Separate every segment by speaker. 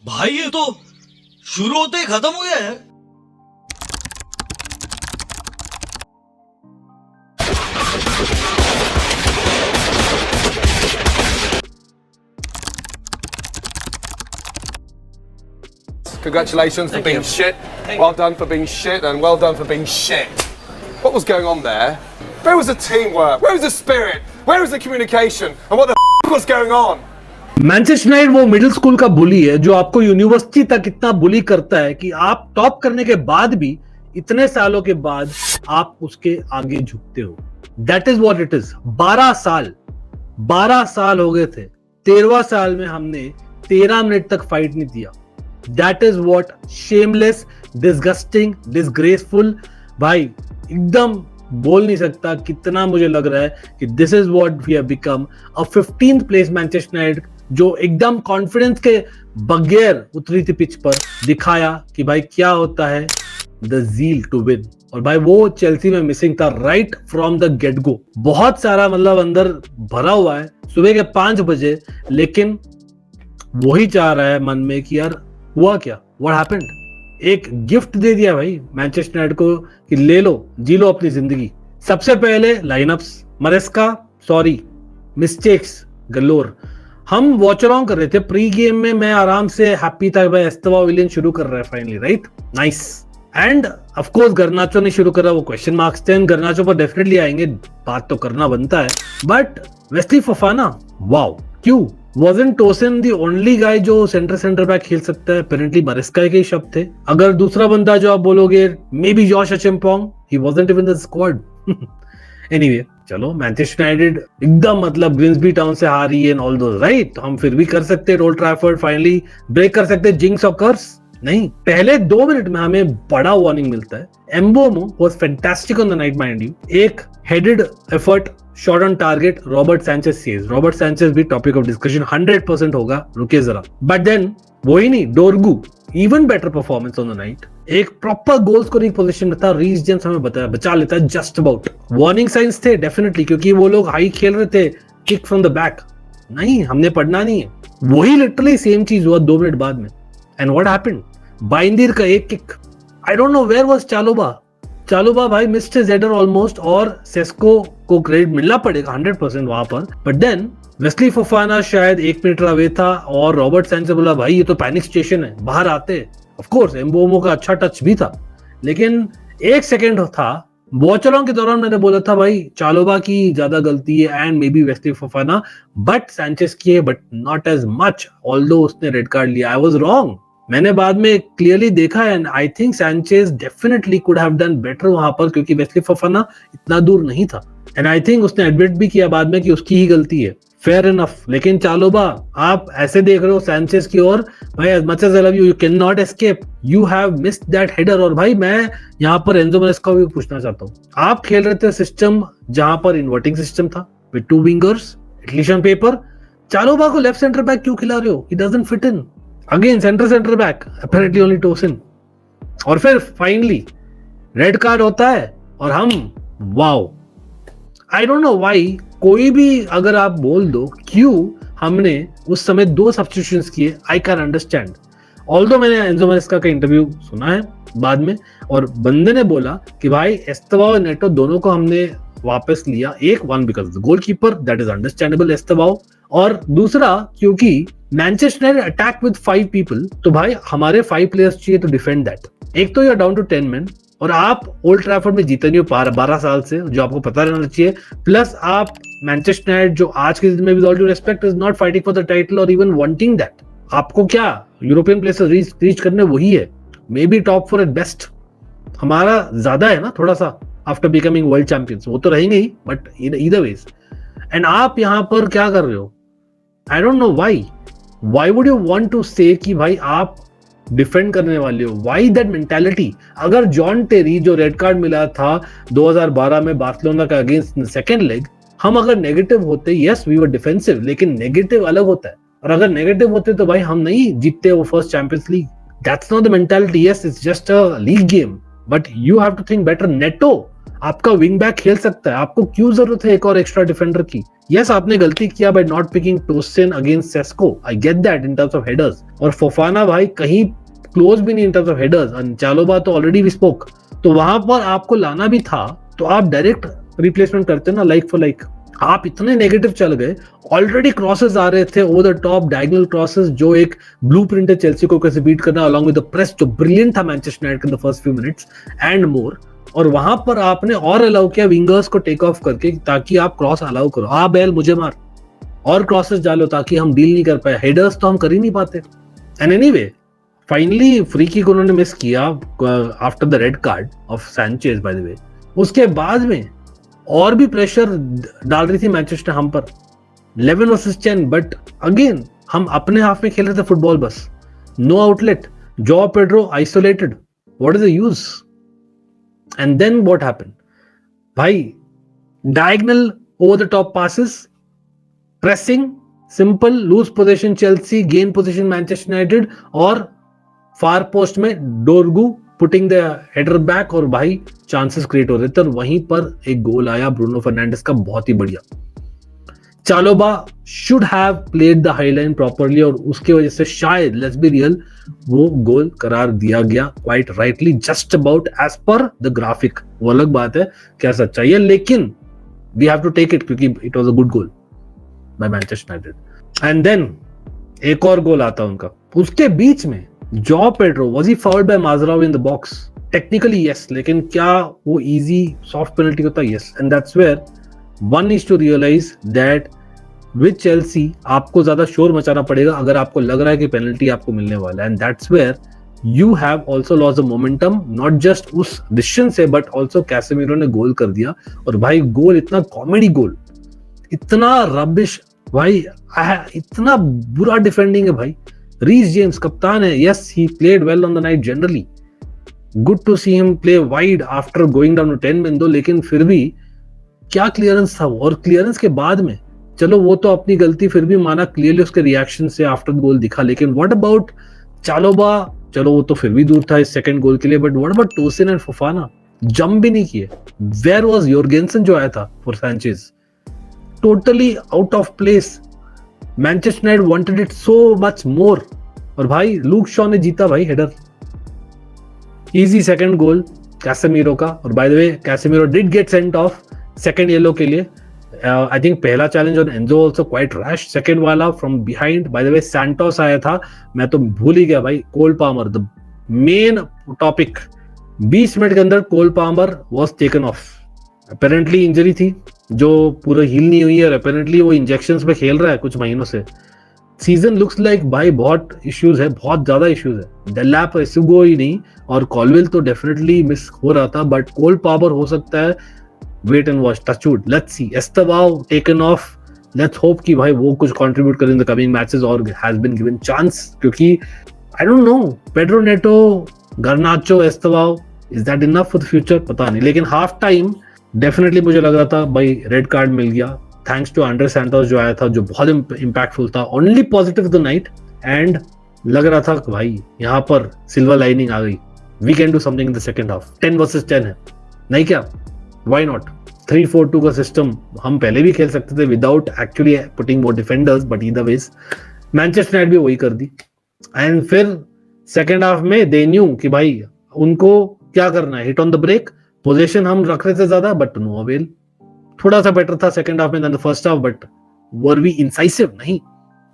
Speaker 1: भाई ये तो शुरू होते ही खत्म हो गया है।
Speaker 2: Congratulations for being shit. Well done for being shit, and well done for being shit. What was going on there? Where was the teamwork? Where was the spirit? Where was the communication? And what the was going on?
Speaker 3: Manchester United वो middle school का बुली है जो आपको university तक इतना बुली करता है कि आप टॉप करने के बाद भी इतने सालों के बाद आप उसके आगे झुकते हो। That is what it is. 12 साल हो गए थे। 13वां साल में हमने 13 मिनट तक फाइट नहीं दिया। That is what shameless, disgusting, disgraceful. भाई एकदम बोल नहीं सकता कितना मुझे लग रहा है कि this is what we have become. A 15th place Manchester United जो एकदम कॉन्फिडेंस के बगैर उतरी थी पिच पर, दिखाया कि भाई क्या होता है द ज़ील टू विन। और भाई वो चेल्सी में मिसिंग था right from the get go. बहुत सारा मतलब अंदर भरा हुआ है सुबह के 5 बजे, लेकिन वही चाह रहा है मन में कि यार हुआ क्या, व्हाट हैपेंड। एक गिफ्ट दे दिया भाई मैनचेस्टर यूनाइटेड को कि ले लो, जी लो अपनी जिंदगी। सबसे पहले लाइनअप्स, मरेस्का, सॉरी, मिस्टेक्स गलोर। हम वॉच अराउंड कर रहे थे प्री गेम में, मैं आराम से हैप्पी था भाई एस्तेवो विलियन शुरू कर रहा है finally, right, nice. End of course गर्नाचो ने शुरू करा, वो क्वेश्चन मार्क्स थे, गर्नाचो पर डेफिनेटली आएंगे, बात तो करना बनता है। बट वेस्ली फोफाना, वाओ, क्यों wasn't टोसिन the only guy जो सेंटर बैक खेल सकता है? अपेरेंटली मरेस्का के ही शब्द थे। अगर दूसरा बंदा जो आप बोलोगे maybe Josh Acheampong, he wasn't even the squad। Anyway चलो, मैनचेस्टर यूनाइटेड एकदम मतलब ग्रिम्सबी टाउन से हारी एंड ऑल दोस, राइट। हम फिर भी कर सकते हैं ओल्ड ट्रैफर्ड फाइनली ब्रेक कर सकते हैं जिंक्स और कर्स। नहीं, पहले 2 मिनट में हमें बड़ा वार्निंग मिलता है। Mbeumo was fantastic on the night mind you. एक headed effort, shot on target, Robert Sanchez saves. Robert Sanchez भी टॉपिक ऑफ डिस्कशन 100% होगा, रुके जरा। बट देन वही नहीं, Dorgu even better performance on the night. एक प्रॉपर गोल स्कोरिंग पोजीशन में था, रीस जेम्स हमें बचा लेता है जस्ट अबाउट। वार्निंग साइंस थे डेफिनेटली, क्योंकि वो लोग हाई खेल रहे थे, किक फ्रॉम द बैक। नहीं, हमने पढ़ना नहीं है। वही लिटरली सेम चीज हुआ 2 मिनट बाद में। And what happened? बाइंदीर का एक kick, I don't know where was Chalobah भाई मिस्ड हिज हेडर ऑलमोस्ट, और सेस्को को क्रेडिट मिलना पड़ेगा 100% वहां पर। बट देन वेस्ली फोफाना शायद 1 मिनट अवे था, और रॉबर्ट सैंचेज से बोला भाई ये तो पैनिक स्टेशन है, बाहर आते। ऑफ कोर्स एम्बोमो का अच्छा टच भी था, लेकिन 1 सेकेंड था। वॉच अराउंड के दौरान मैंने बोला था भाई चालोबा की ज्यादा गलती है and maybe Wesley Fofana, but Sanchez की है, but not as much, although उसने रेड कार्ड लिया। I was wrong. मैंने बाद में क्लियरली देखा and I think Sanchez definitely could have done better वहां पर, क्योंकि वेस्ली फोफाना इतना दूर नहीं था। एंड आई थिंक उसने एडमिट भी किया बाद में कि उसकी ही गलती है, फेयर इनफ। लेकिन चालोबा आप ऐसे देख रहे हो सैंचेज की ओर, भाई as much as I love you, you can not escape, you have missed that header. और भाई मैं यहाँ पर एंजो मरेस्का भी पूछना चाहता हूँ, आप खेल रहे थे सिस्टम जहां पर इन्वर्टिंग सिस्टम था with 2 wingers, at least on paper. चालोबा को लेफ्ट सेंटर बैक क्यों खिला रहे हो? He doesn't fit in. Again centre back, apparently only टोसिन। और फिर फाइनली रेड कार्ड होता है और हम, wow, I don't know why. कोई भी अगर आप बोल दो क्यों हमने उस समय 2 सब्स्टिट्यूशंस किए, आई कैन अंडरस्टैंड। ऑल्दो मैंने एंजो मरेस्का का इंटरव्यू सुना है बाद में, और बंदे ने बोला कि भाई एस्तेवो और नेटो दोनों को हमने वापस लिया। एक, 1 because the goalkeeper, that is understandable, Estevao. और दूसरा क्योंकि Manchester United attack with 5 people, तो भाई हमारे 5 प्लेयर्स चाहिए टू डिफेंड दैट। एक तो you are down to 10 men, और आप ओल्ड ट्रैफर्ड में जीते नहीं हो 12 साल से, जो आपको पता रहना चाहिए। प्लस आप मैनचेस्टर यूनाइटेड जो आज के दिन में with all due respect is not fighting for the title और इवन वांटिंग दैट। आपको क्या यूरोपियन प्लेसेस रीच करने वही है, maybe top 4 at best. हमारा ज्यादा है ना थोड़ा सा आफ्टर बिकमिंग वर्ल्ड चैंपियंस, वो तो रहेंगे ही, बट ईदर वेज। एंड आप यहाँ पर क्या कर रहे हो? I don't know why would you want to say कि भाई आप डिफेंड करने वाले हो? Why that mentality? अगर जॉन टेरी जो रेड कार्ड मिला था 2012 में बार्सिलोना का अगेंस्ट सेकेंड लेग, हम अगर नेगेटिव होते, यस वी वर डिफेंसिव, लेकिन नेगेटिव अलग होता है। और अगर नेगेटिव होते तो भाई हम नहीं जीतते वो first Champions League. That's not the mentality. Yes it's just a league game, but you have to think better. Neto आपका विंग बैक खेल सकता है, आपको क्यों जरूरत है एक और एक्स्ट्रा डिफेंडर की? यस, आपने गलती किया by not picking Tosin against Sesko, I get that in terms of headers, और फोफाना भाई कहीं क्लोज भी नहीं in terms of headers, and Chalobah तो ऑलरेडी वी स्पोक, तो वहां पर आपको लाना भी था तो आप डायरेक्ट रिप्लेसमेंट करते ना, लाइक फॉर लाइक। आप इतने नेगेटिव चल गए, ऑलरेडी क्रॉसेस आ रहे थे over the top, diagonal crosses, जो एक ब्लूप्रिंट है चेल्सी को कैसे बीट करना, अलोंग विद द प्रेस जो ब्रिलियंट था Manchester United in the first few minutes and more, और वहां पर आपने और अलाउ किया विंगर्स को टेक ऑफ करके ताकि आप क्रॉस अलाउ करो, आ बैल मुझे मार और क्रॉसेस डालो ताकि हम डील नहीं कर पाए, हेडर्स तो हम कर ही नहीं पाते। And anyway finally free kick उन्होंने मिस किया after the red card of Sanchez bye the वे। उसके बाद में और भी प्रेशर डाल रही थी मैनचेस्टर हम पर, 11 वर्सेस 10, बट अगेन हम अपने हाफ में खेल रहे थे फुटबॉल बस, no outlet, Joao Pedro isolated, what is the use? And then what happened भाई, diagonal over the top passes, pressing, simple, loose possession Chelsea, gain possession Manchester United, और far post में Dorgu putting the header back, और भाई chances create हो रहे थे, और वहीं पर एक गोल आया ब्रूनो फर्नांडिस का, बहुत ही बढ़िया। चालोबा should have played the highline properly, और उसकी वजह से शायद, लेट्स बी रियल, वो गोल करार दिया गया quite rightly, just about as per the graphic. वो अलग बात है क्या सच्चाई है, लेकिन we have to take it क्योंकि it was a good goal by Manchester United. And then एक और गोल आता उनका, उसके बीच में Joao Pedro, was he fouled by Mazraoui in the box? Technically yes, लेकिन क्या वो इजी सॉफ्ट पेनल्टी होता? Yes, and that's where one needs to realise that with Chelsea आपको ज्यादा शोर मचाना पड़ेगा अगर आपको लग रहा है कि पेनल्टी आपको मिलने वाला है, and that's where you have also lost the momentum, not just उस डिसीजन से बट ऑल्सो कैसेमीरो ने गोल कर दिया, और भाई गोल इतना कॉमेडी गोल, इतना रबिश भाई, इतना बुरा डिफेंडिंग है भाई। रीस जेम्स कप्तान है, yes he played well on the night generally, good to see him play wide after going down to 10 बिंदु, लेकिन फिर भी क्या क्लियरेंस था वो, और क्लियरेंस के बाद में चलो वो तो अपनी गलती फिर भी माना, क्लियरली उसके रिएक्शन से आफ्टर गोल दिखा, लेकिन व्हाट अबाउट चालोबा? चलो वो तो फिर भी दूर था इस सेकंड गोल के लिए, but what about Tosin and Fofana? Jump भी नहीं किए। वेयर वाज योर्गेनसन जो आया था for Sanchez? Totally out of place. Manchester United wanted it so much more, और भाई लूक शॉ ने जीता भाई header, easy second goal Casemiro का, और by the way Casemiro did get sent off second yellow के लिए। आई थिंक पहला challenge on Enzo also quite rash, second वाला from behind, by the way Santos आया था, मैं तो भूल ही गया भाई, Cole Palmer the main topic, 20 minute के अंदर Cole Palmer was taken off, apparently injury थी जो पूरा हील नहीं हुई है, और अपेरेंटली वो इंजेक्शंस पे खेल रहा है कुछ महीनों से। सीजन लुक्स लाइक भाई बहुत इश्यूज है, बहुत ज्यादा इश्यूज है, डेलैप एसुगो ही नहीं, और कॉलवेल तो डेफिनेटली मिस हो रहा था, बट कोल पावर हो सकता है, wait and watch, touch wood, let's see. Estevao taken off, let's hope कि भाई वो कुछ कंट्रीब्यूट करे इन द कमिंग मैचेस और हैज बीन गिवन चांस, क्योंकि I don't know, Pedro Neto, Garnacho, Estevao, is that enough for the future? पता नहीं, लेकिन हाफ टाइम डेफिनेटली मुझे लग रहा था भाई रेड कार्ड मिल गया, थैंक्स टू आंड्रे सैंटोस जो आया था, जो बहुत इंपैक्टफुल था, only positive the night, and लग रहा था कि भाई यहाँ पर सिल्वर लाइनिंग आ गई, we can do something in the second half. 10 versus 10 है, नहीं क्या? Why not? 3-4-2 का सिस्टम हम पहले भी खेल सकते थे without actually putting more defenders, but either ways Manchester United भी वही कर दी, एंड फिर सेकंड हाफ में दे न्यू कि भाई उनको क्या करना है, hit on the break, position हम रख रहे थे ज्यादा बट नो अवेल। थोड़ा सा बेटर था सेकंड हाफ में than the first half, but were we incisive? नहीं,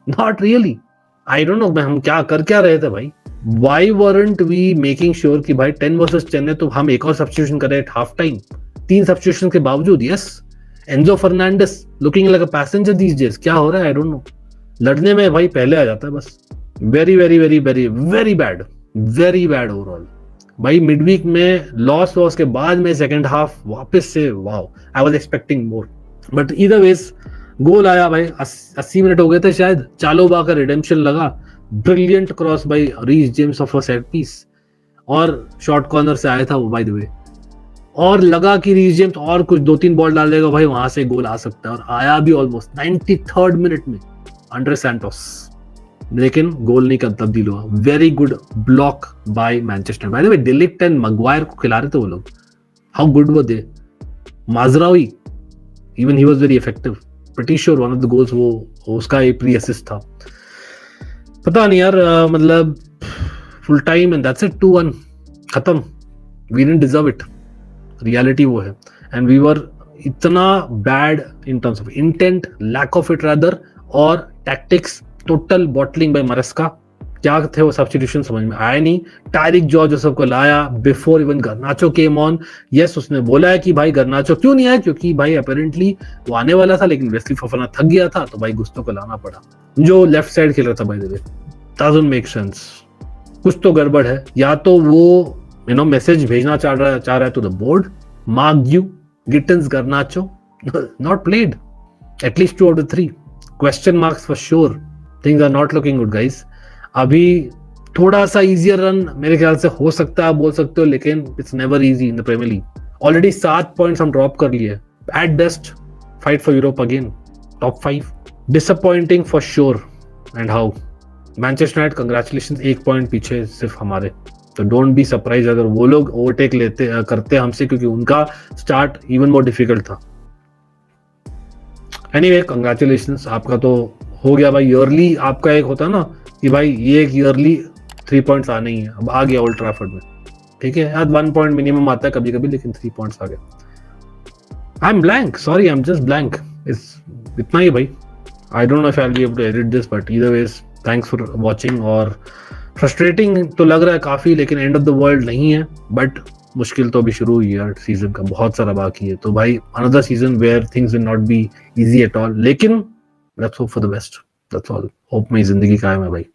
Speaker 3: not really. I don't know हम क्या कर क्या रहे थे भाई, why weren't we making sure कि भाई 10 वर्सेस 10 है तो हम एक और सब्स्टिट्यूशन करें एट हाफ टाइम, 3 सब्स्टिट्यूशन के बावजूद। Yes, Enzo Fernandez looking like a passenger these days, क्या हो रहा है आई डोंट नो, लड़ने में भाई पहले आ जाता है बस, very very very very very bad, very bad overall भाई। मिडवीक में लॉस के बाद में सेकंड हाफ वापस से wow, I was expecting more, but either ways goal आया भाई, 80 मिनट हो गए थे शायद, चालोबा का रिडेम्पशन लगा, brilliant cross by Reece James off a set piece, और शॉर्ट कॉर्नर से आया था वो बाय द वे, और लगा कि रीस जेम्स और कुछ 2-3 बॉल डाल देगा भाई, वहां से गोल आ सकता है, और आया भी ऑलमोस्ट 93rd मिनट में आंड्रे सैंटोस, लेकिन गोल नहीं कर तब्दील हुआ। Very good block by Manchester. By the way de Ligt and Maguire को खिला रहे थे वो लोग, how good were they, Mazraoui, even he was very effective. Pretty sure one of the goals वो उसका एक प्री असिस्ट था. पता नहीं यार, मतलब full time and that's it, 2-1 खत्म. We didn't deserve it. Reality वो है. एंड वी वर इतना bad in terms of intent, lack of it rather, और tactics, total bottling by Maresca. क्या थे वो सब्स्टिट्यूशन समझ में आया नहीं. टायरिक जॉर्ज सबको लाया before even गर्नाचो came on. Yes, उसने बोला है कि भाई गर्नाचो क्यों नहीं आया, क्योंकि भाई अपेरेंटली वो आने वाला था, लेकिन वेस्ली फोफाना थक गया था, तो भाई गुस्तो को लाना पड़ा, जो लेफ्ट साइड खेल रहा था. Bye the way, doesn't make sense. कुछ तो गड़बड़ है. या तो वो मैसेज भेजना चाह रहा है to the board, Marc Guiu Gittens Garnacho not played, at least 2 out of 3 question marks for sure. Things are not looking good guys. अभी थोड़ा सा इजियर रन मेरे ख्याल से हो सकता है, आप बोल सकते हो, लेकिन it's never easy in the Premier League. Already 7 points हम ड्रॉप कर लिए. At best fight for Europe again, top 5. Disappointing for sure. And how Manchester United congratulation, 1 point पीछे सिर्फ हमारे. तो डोंट बी सरप्राइज अगर वो लोग ओवरटेक करते हमसे, क्योंकि उनका स्टार्ट इवन मोर डिफिकल्ट था. एनीवे, कंग्रेचुलेशंस, आपका तो हो गया भाई. ईयरली आपका एक होता ना कि भाई ये एक ईयरली 3 पॉइंट्स आने ही है. अब आ गया ओल्ड ट्रैफर्ड में, ठीक है यार. 1 पॉइंट मिनिमम आता है कभी कभी, लेकिन 3 पॉइंट्स आ गए. I am blank, sorry, I am just blank. इतना ही भाई. I don't know if I will be able to edit this, but either ways thanks for watching. और फ्रस्ट्रेटिंग तो लग रहा है काफी, लेकिन एंड ऑफ द वर्ल्ड नहीं है. बट मुश्किल तो अभी शुरू हुई है, सीजन का बहुत सारा बाकी है. तो भाई another season where things will not be easy at all, लेकिन let's hope for the best. That's all. Hope में जिंदगी कायम है भाई.